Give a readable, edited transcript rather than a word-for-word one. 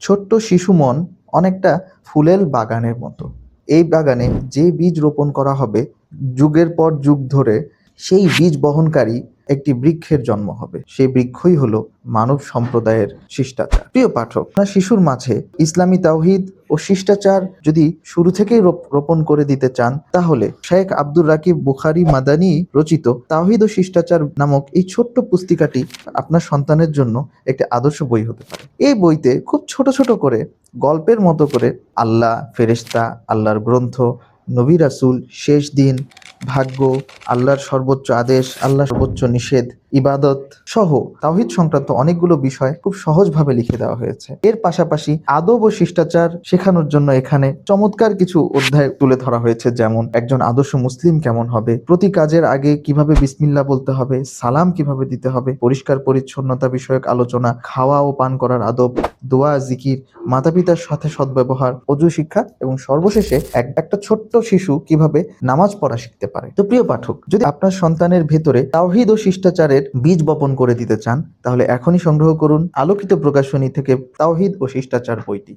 ছোট্ট শিশু মন অনেকটা ফুলেল বাগানের মতো। এই বাগানে যে বীজ রোপণ করা হবে যুগের পর যুগ ধরে সেই বীজ বহনকারী একটি বৃক্ষের জন্ম হবে। সেই বৃক্ষই হলো মানব সম্প্রদায়ের শিষ্টাচার। প্রিয় পাঠক, আপনার শিশুর মাঝে ইসলামী তাওহীদ ও শিষ্টাচার যদি শুরু থেকেই রোপণ করে দিতে চান, তাহলে শেখ আব্দুর রাকিব বুখারী মাদানী রচিত তাওহীদ ও শিষ্টাচার নামক এই ছোট্ট পুস্তিকাটি আপনার সন্তানের জন্য একটি আদর্শ বই হতে পারে। এই বইতে খুব ছোট ছোট করে গল্পের মতো করে আল্লাহ, ফেরেশতা, আল্লাহর গ্রন্থ, নবী রাসূল, শেষ দিন, ভাগ্য, আল্লাহর সর্বোচ্চ আদেশ, আল্লাহর সর্বোচ্চ নিষেধ, ইবাদত সহ তাওহীদ সংক্রান্ত অনেকগুলো বিষয় খুব সহজভাবে লিখে দেওয়া হয়েছে। এর পাশাপাশি আদব ও শিষ্টাচার শেখানোর জন্য এখানে চমৎকার কিছু অধ্যায় তুলে ধরা হয়েছে, যেমন একজন আদর্শ মুসলিম কেমন হবে, প্রতি কাজের আগে কিভাবে বিসমিল্লাহ বলতে হবে, সালাম কিভাবে দিতে হবে, পরিষ্কার পরিচ্ছন্নতা বিষয়ক আলোচনা, খাওয়া ও পান করার আদব, দোয়া, জিকির, মাতা-পিতার সাথে সদ্ব্যবহার, অজু শিক্ষা এবং সর্বশেষে একটা ছোট্ট শিশু কিভাবে নামাজ পড়া শিখতে পারে। তো প্রিয় পাঠক, যদি আপনার সন্তানের ভেতরে তাওহীদ ও শিষ্টাচারের বীজ বপন করে দিতে চান, তাহলে এখনই সংগ্রহ করুন আলোকিত প্রকাশনী থেকে তাওহীদ ও শিষ্টাচার বইটি।